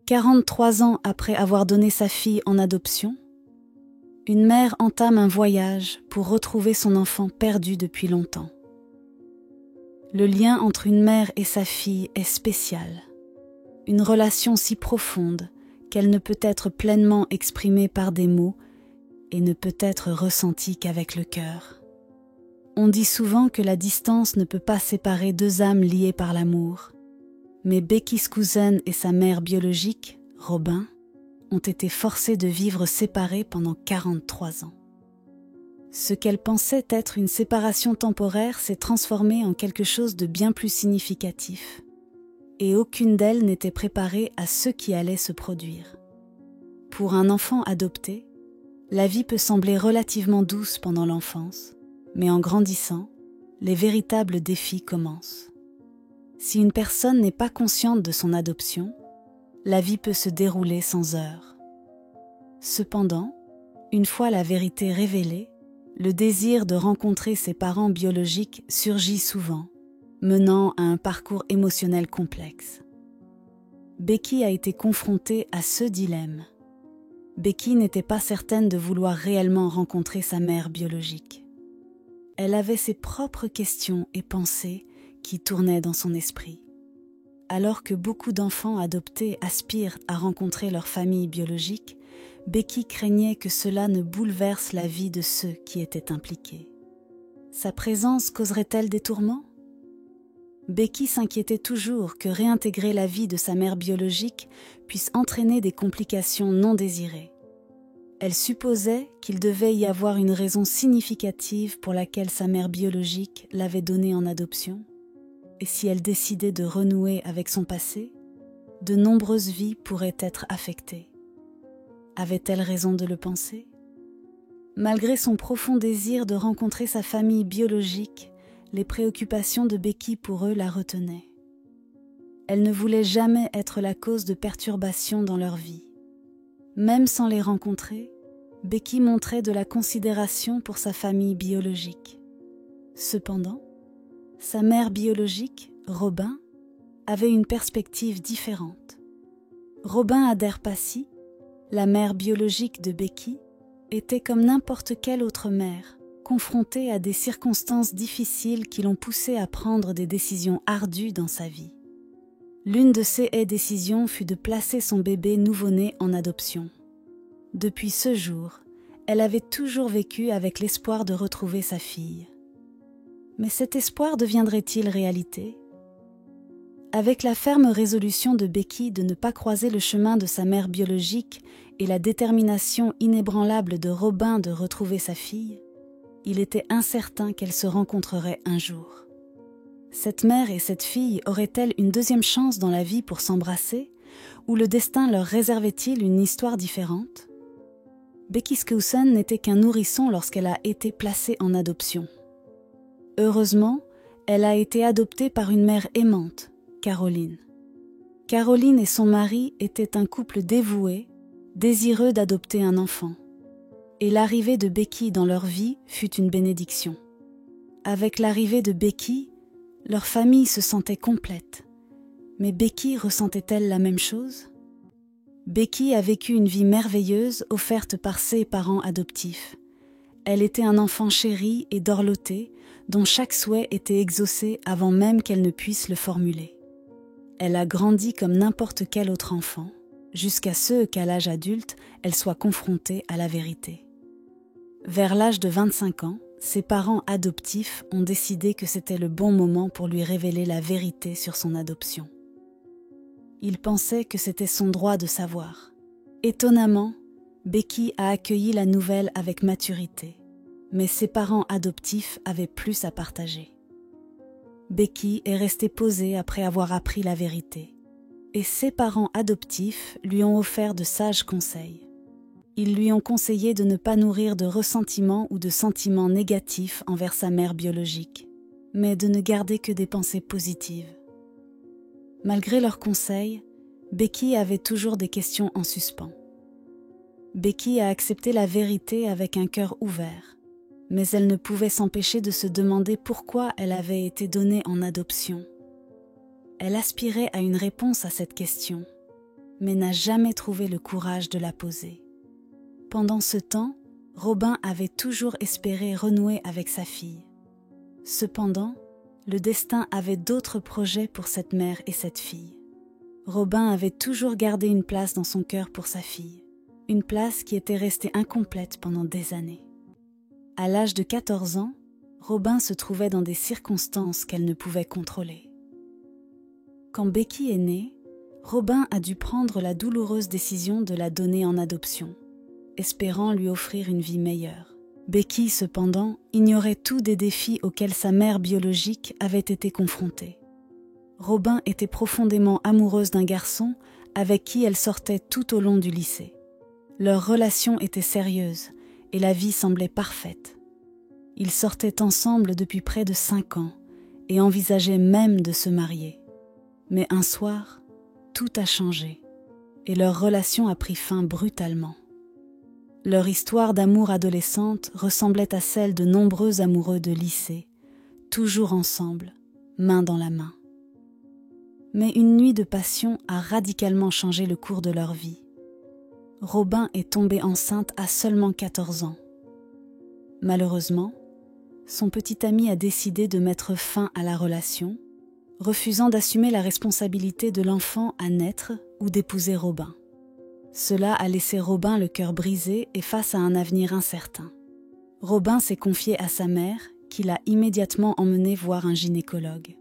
43 ans après avoir donné sa fille en adoption, une mère entame un voyage pour retrouver son enfant perdu depuis longtemps. Le lien entre une mère et sa fille est spécial, une relation si profonde qu'elle ne peut être pleinement exprimée par des mots et ne peut être ressentie qu'avec le cœur. On dit souvent que la distance ne peut pas séparer deux âmes liées par l'amour, mais Becky Skousen et sa mère biologique, Robin, ont été forcées de vivre séparées pendant 43 ans. Ce qu'elles pensaient être une séparation temporaire s'est transformé en quelque chose de bien plus significatif, et aucune d'elles n'était préparée à ce qui allait se produire. Pour un enfant adopté, la vie peut sembler relativement douce pendant l'enfance, mais en grandissant, les véritables défis commencent. Si une personne n'est pas consciente de son adoption, la vie peut se dérouler sans heurts. Cependant, une fois la vérité révélée, le désir de rencontrer ses parents biologiques surgit souvent, menant à un parcours émotionnel complexe. Becky a été confrontée à ce dilemme. Becky n'était pas certaine de vouloir réellement rencontrer sa mère biologique. Elle avait ses propres questions et pensées qui tournaient dans son esprit. Alors que beaucoup d'enfants adoptés aspirent à rencontrer leur famille biologique, Becky craignait que cela ne bouleverse la vie de ceux qui étaient impliqués. Sa présence causerait-elle des tourments ? Becky s'inquiétait toujours que réintégrer la vie de sa mère biologique puisse entraîner des complications non désirées. Elle supposait qu'il devait y avoir une raison significative pour laquelle sa mère biologique l'avait donnée en adoption. Et si elle décidait de renouer avec son passé, de nombreuses vies pourraient être affectées. Avait-elle raison de le penser ? Malgré son profond désir de rencontrer sa famille biologique, les préoccupations de Becky pour eux la retenaient. Elle ne voulait jamais être la cause de perturbations dans leur vie. Même sans les rencontrer, Becky montrait de la considération pour sa famille biologique. Cependant, sa mère biologique, Robin, avait une perspective différente. Robin Aderpassi, la mère biologique de Becky, était comme n'importe quelle autre mère, confrontée à des circonstances difficiles qui l'ont poussée à prendre des décisions ardues dans sa vie. L'une de ces décisions fut de placer son bébé nouveau-né en adoption. Depuis ce jour, elle avait toujours vécu avec l'espoir de retrouver sa fille. Mais cet espoir deviendrait-il réalité ? Avec la ferme résolution de Becky de ne pas croiser le chemin de sa mère biologique et la détermination inébranlable de Robin de retrouver sa fille, il était incertain qu'elles se rencontreraient un jour. Cette mère et cette fille auraient-elles une deuxième chance dans la vie pour s'embrasser, ou le destin leur réservait-il une histoire différente ? Becky Skousen n'était qu'un nourrisson lorsqu'elle a été placée en adoption. Heureusement, elle a été adoptée par une mère aimante, Caroline. Caroline et son mari étaient un couple dévoué, désireux d'adopter un enfant. Et l'arrivée de Becky dans leur vie fut une bénédiction. Avec l'arrivée de Becky, leur famille se sentait complète. Mais Becky ressentait-elle la même chose ? Becky a vécu une vie merveilleuse offerte par ses parents adoptifs. Elle était un enfant chéri et dorloté, dont chaque souhait était exaucé avant même qu'elle ne puisse le formuler. Elle a grandi comme n'importe quel autre enfant, jusqu'à ce qu'à l'âge adulte, elle soit confrontée à la vérité. Vers l'âge de 25 ans, ses parents adoptifs ont décidé que c'était le bon moment pour lui révéler la vérité sur son adoption. Ils pensaient que c'était son droit de savoir. Étonnamment, Becky a accueilli la nouvelle avec maturité, mais ses parents adoptifs avaient plus à partager. Becky est restée posée après avoir appris la vérité, et ses parents adoptifs lui ont offert de sages conseils. Ils lui ont conseillé de ne pas nourrir de ressentiments ou de sentiments négatifs envers sa mère biologique, mais de ne garder que des pensées positives. Malgré leurs conseils, Becky avait toujours des questions en suspens. Becky a accepté la vérité avec un cœur ouvert, mais elle ne pouvait s'empêcher de se demander pourquoi elle avait été donnée en adoption. Elle aspirait à une réponse à cette question, mais n'a jamais trouvé le courage de la poser. Pendant ce temps, Robin avait toujours espéré renouer avec sa fille. Cependant, le destin avait d'autres projets pour cette mère et cette fille. Robin avait toujours gardé une place dans son cœur pour sa fille, une place qui était restée incomplète pendant des années. À l'âge de 14 ans, Robin se trouvait dans des circonstances qu'elle ne pouvait contrôler. Quand Becky est née, Robin a dû prendre la douloureuse décision de la donner en adoption, espérant lui offrir une vie meilleure. Becky, cependant, ignorait tous des défis auxquels sa mère biologique avait été confrontée. Robin était profondément amoureuse d'un garçon avec qui elle sortait tout au long du lycée. Leur relation était sérieuse et la vie semblait parfaite. Ils sortaient ensemble depuis près de 5 ans et envisageaient même de se marier. Mais un soir, tout a changé et leur relation a pris fin brutalement. Leur histoire d'amour adolescente ressemblait à celle de nombreux amoureux de lycée, toujours ensemble, main dans la main. Mais une nuit de passion a radicalement changé le cours de leur vie. Robin est tombée enceinte à seulement 14 ans. Malheureusement, son petit ami a décidé de mettre fin à la relation, refusant d'assumer la responsabilité de l'enfant à naître ou d'épouser Robin. Cela a laissé Robin le cœur brisé et face à un avenir incertain. Robin s'est confié à sa mère, qui l'a immédiatement emmené voir un gynécologue.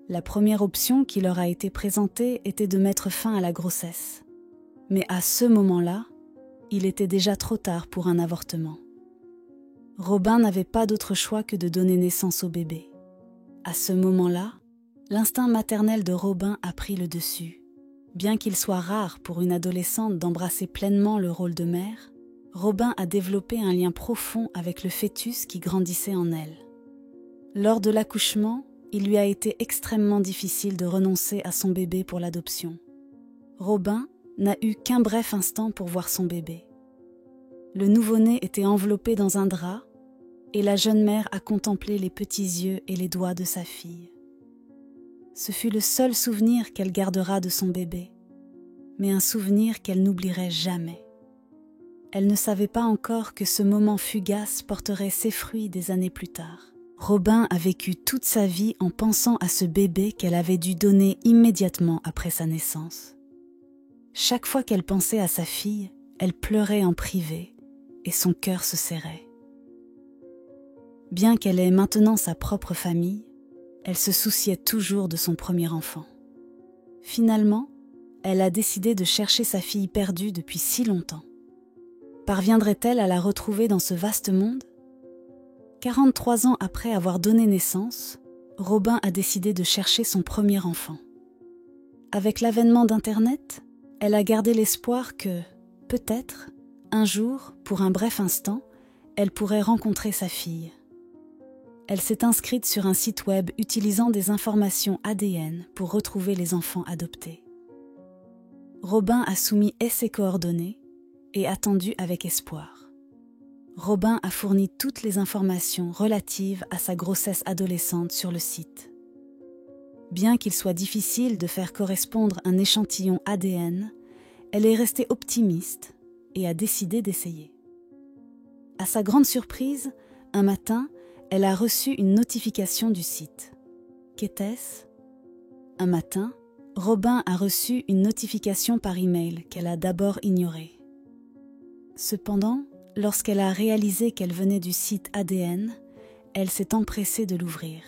La première option qui leur a été présentée était de mettre fin à la grossesse. Mais à ce moment-là, il était déjà trop tard pour un avortement. Robin n'avait pas d'autre choix que de donner naissance au bébé. À ce moment-là, l'instinct maternel de Robin a pris le dessus. Bien qu'il soit rare pour une adolescente d'embrasser pleinement le rôle de mère, Robin a développé un lien profond avec le fœtus qui grandissait en elle. Lors de l'accouchement, il lui a été extrêmement difficile de renoncer à son bébé pour l'adoption. Robin n'a eu qu'un bref instant pour voir son bébé. Le nouveau-né était enveloppé dans un drap et la jeune mère a contemplé les petits yeux et les doigts de sa fille. Ce fut le seul souvenir qu'elle gardera de son bébé, mais un souvenir qu'elle n'oublierait jamais. Elle ne savait pas encore que ce moment fugace porterait ses fruits des années plus tard. Robin a vécu toute sa vie en pensant à ce bébé qu'elle avait dû donner immédiatement après sa naissance. Chaque fois qu'elle pensait à sa fille, elle pleurait en privé et son cœur se serrait. Bien qu'elle ait maintenant sa propre famille, elle se souciait toujours de son premier enfant. Finalement, elle a décidé de chercher sa fille perdue depuis si longtemps. Parviendrait-elle à la retrouver dans ce vaste monde ? 43 ans après avoir donné naissance, Robin a décidé de chercher son premier enfant. Avec l'avènement d'Internet, elle a gardé l'espoir que, peut-être, un jour, pour un bref instant, elle pourrait rencontrer sa fille. Elle s'est inscrite sur un site web utilisant des informations ADN pour retrouver les enfants adoptés. Robin a soumis ses coordonnées et attendu avec espoir. Robin a fourni toutes les informations relatives à sa grossesse adolescente sur le site. Bien qu'il soit difficile de faire correspondre un échantillon ADN, elle est restée optimiste et a décidé d'essayer. À sa grande surprise, un matin, elle a reçu une notification du site. Qu'était-ce ? Un matin, Robin a reçu une notification par email qu'elle a d'abord ignorée. Cependant, lorsqu'elle a réalisé qu'elle venait du site ADN, elle s'est empressée de l'ouvrir.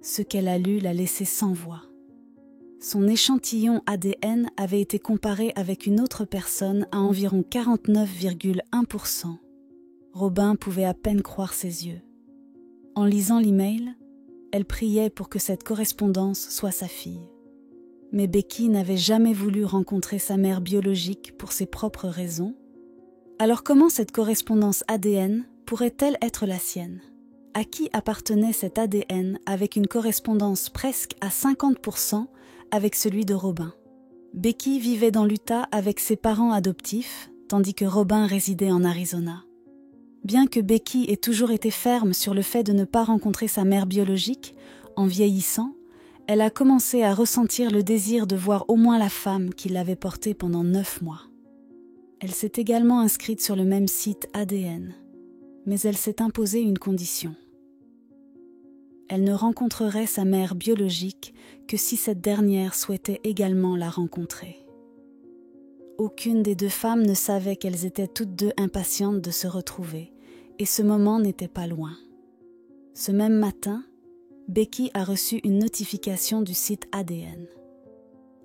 Ce qu'elle a lu l'a laissée sans voix. Son échantillon ADN avait été comparé avec une autre personne à environ 49,1%. Robin pouvait à peine croire ses yeux. En lisant l'email, elle priait pour que cette correspondance soit sa fille. Mais Becky n'avait jamais voulu rencontrer sa mère biologique pour ses propres raisons. Alors comment cette correspondance ADN pourrait-elle être la sienne ? À qui appartenait cet ADN avec une correspondance presque à 50% avec celui de Robin ? Becky vivait dans l'Utah avec ses parents adoptifs, tandis que Robin résidait en Arizona. Bien que Becky ait toujours été ferme sur le fait de ne pas rencontrer sa mère biologique, en vieillissant, Elle a commencé à ressentir le désir de voir au moins la femme qui l'avait portée pendant 9 mois. Elle s'est également inscrite sur le même site ADN, mais elle s'est imposée une condition. Elle ne rencontrerait sa mère biologique que si cette dernière souhaitait également la rencontrer. Aucune des 2 femmes ne savait qu'elles étaient toutes 2 impatientes de se retrouver, et ce moment n'était pas loin. Ce même matin, Becky a reçu une notification du site ADN.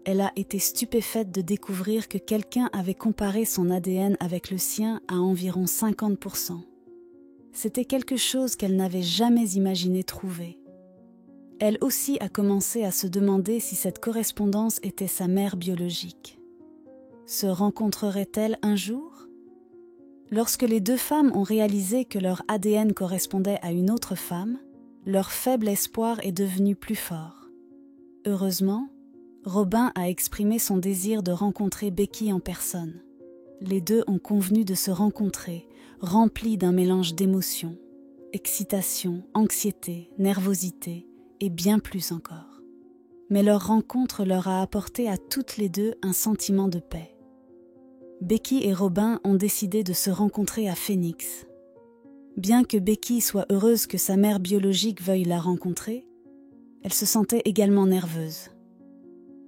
Elle a été stupéfaite de découvrir que quelqu'un avait comparé son ADN avec le sien à environ 50%. C'était quelque chose qu'elle n'avait jamais imaginé trouver. Elle aussi a commencé à se demander si cette correspondance était sa mère biologique. Se rencontrerait-elle un jour ? Lorsque les 2 femmes ont réalisé que leur ADN correspondait à une autre femme, leur faible espoir est devenu plus fort. Heureusement, Robin a exprimé son désir de rencontrer Becky en personne. Les 2 ont convenu de se rencontrer, remplis d'un mélange d'émotions, excitation, anxiété, nervosité et bien plus encore. Mais leur rencontre leur a apporté à toutes les 2 un sentiment de paix. Becky et Robin ont décidé de se rencontrer à Phoenix. Bien que Becky soit heureuse que sa mère biologique veuille la rencontrer, elle se sentait également nerveuse.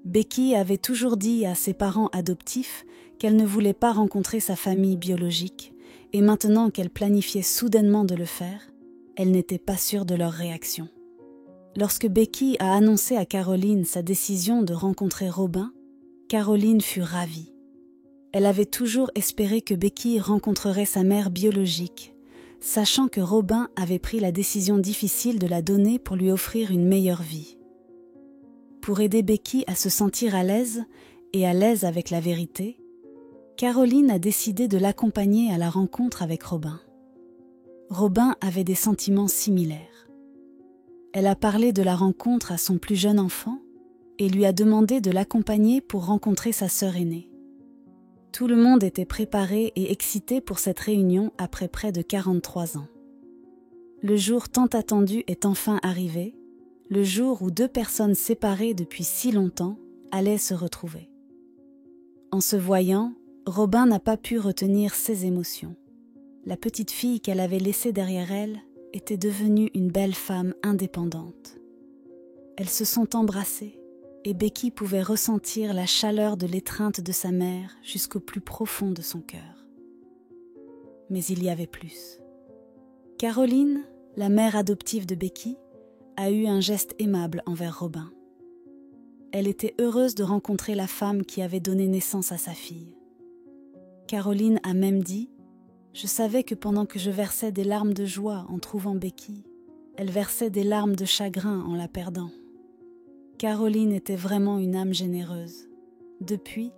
Becky avait toujours dit à ses parents adoptifs qu'elle ne voulait pas rencontrer sa famille biologique, et maintenant qu'elle planifiait soudainement de le faire, elle n'était pas sûre de leur réaction. Lorsque Becky a annoncé à Caroline sa décision de rencontrer Robin, Caroline fut ravie. Elle avait toujours espéré que Becky rencontrerait sa mère biologique, sachant que Robin avait pris la décision difficile de la donner pour lui offrir une meilleure vie. Pour aider Becky à se sentir à l'aise et à l'aise avec la vérité, Caroline a décidé de l'accompagner à la rencontre avec Robin. Robin avait des sentiments similaires. Elle a parlé de la rencontre à son plus jeune enfant et lui a demandé de l'accompagner pour rencontrer sa sœur aînée. Tout le monde était préparé et excité pour cette réunion après près de 43 ans. Le jour tant attendu est enfin arrivé, le jour où 2 personnes séparées depuis si longtemps allaient se retrouver. En se voyant, Robin n'a pas pu retenir ses émotions. La petite fille qu'elle avait laissée derrière elle était devenue une belle femme indépendante. Elles se sont embrassées et Becky pouvait ressentir la chaleur de l'étreinte de sa mère jusqu'au plus profond de son cœur. Mais il y avait plus. Caroline, la mère adoptive de Becky, a eu un geste aimable envers Robin. Elle était heureuse de rencontrer la femme qui avait donné naissance à sa fille. Caroline a même dit « Je savais que pendant que je versais des larmes de joie en trouvant Becky, elle versait des larmes de chagrin en la perdant. » Caroline était vraiment une âme généreuse. Depuis,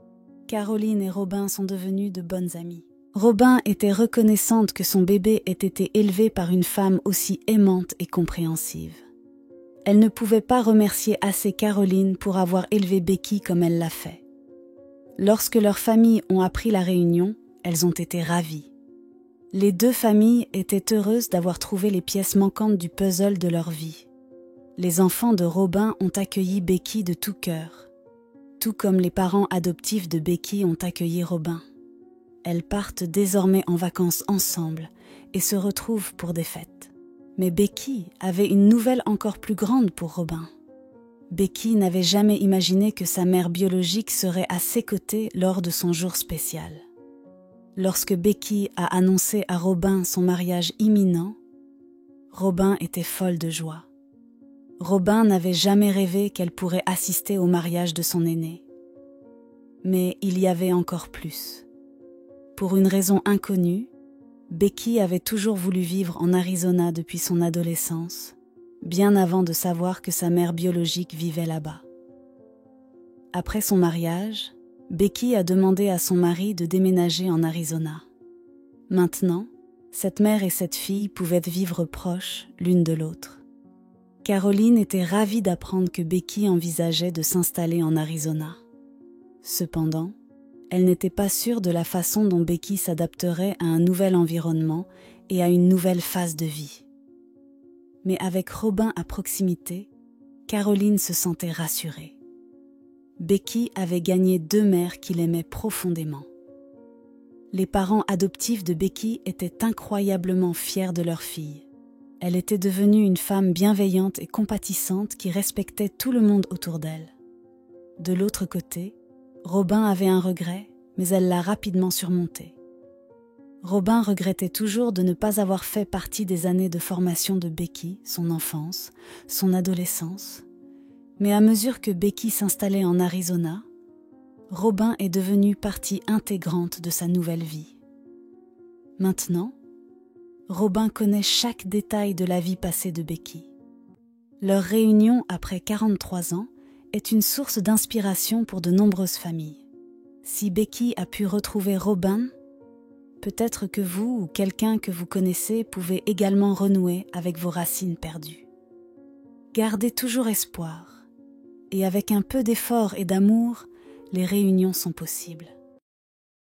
Caroline et Robin sont devenus de bonnes amies. Robin était reconnaissante que son bébé ait été élevé par une femme aussi aimante et compréhensive. Elle ne pouvait pas remercier assez Caroline pour avoir élevé Becky comme elle l'a fait. Lorsque leurs familles ont appris la réunion, elles ont été ravies. Les 2 familles étaient heureuses d'avoir trouvé les pièces manquantes du puzzle de leur vie. Les enfants de Robin ont accueilli Becky de tout cœur, tout comme les parents adoptifs de Becky ont accueilli Robin. Elles partent désormais en vacances ensemble et se retrouvent pour des fêtes. Mais Becky avait une nouvelle encore plus grande pour Robin. Becky n'avait jamais imaginé que sa mère biologique serait à ses côtés lors de son jour spécial. Lorsque Becky a annoncé à Robin son mariage imminent, Robin était folle de joie. Robin n'avait jamais rêvé qu'elle pourrait assister au mariage de son aîné. Mais il y avait encore plus. Pour une raison inconnue, Becky avait toujours voulu vivre en Arizona depuis son adolescence, bien avant de savoir que sa mère biologique vivait là-bas. Après son mariage, Becky a demandé à son mari de déménager en Arizona. Maintenant, cette mère et cette fille pouvaient vivre proches l'une de l'autre. Caroline était ravie d'apprendre que Becky envisageait de s'installer en Arizona. Cependant, elle n'était pas sûre de la façon dont Becky s'adapterait à un nouvel environnement et à une nouvelle phase de vie. Mais avec Robin à proximité, Caroline se sentait rassurée. Becky avait gagné 2 mères qui l'aimaient profondément. Les parents adoptifs de Becky étaient incroyablement fiers de leur fille. Elle était devenue une femme bienveillante et compatissante qui respectait tout le monde autour d'elle. De l'autre côté, Robin avait un regret, mais elle l'a rapidement surmonté. Robin regrettait toujours de ne pas avoir fait partie des années de formation de Becky, son enfance, son adolescence. Mais à mesure que Becky s'installait en Arizona, Robin est devenu partie intégrante de sa nouvelle vie. Maintenant, Robin connaît chaque détail de la vie passée de Becky. Leur réunion après 43 ans est une source d'inspiration pour de nombreuses familles. Si Becky a pu retrouver Robin, peut-être que vous ou quelqu'un que vous connaissez pouvez également renouer avec vos racines perdues. Gardez toujours espoir, et avec un peu d'effort et d'amour, les réunions sont possibles.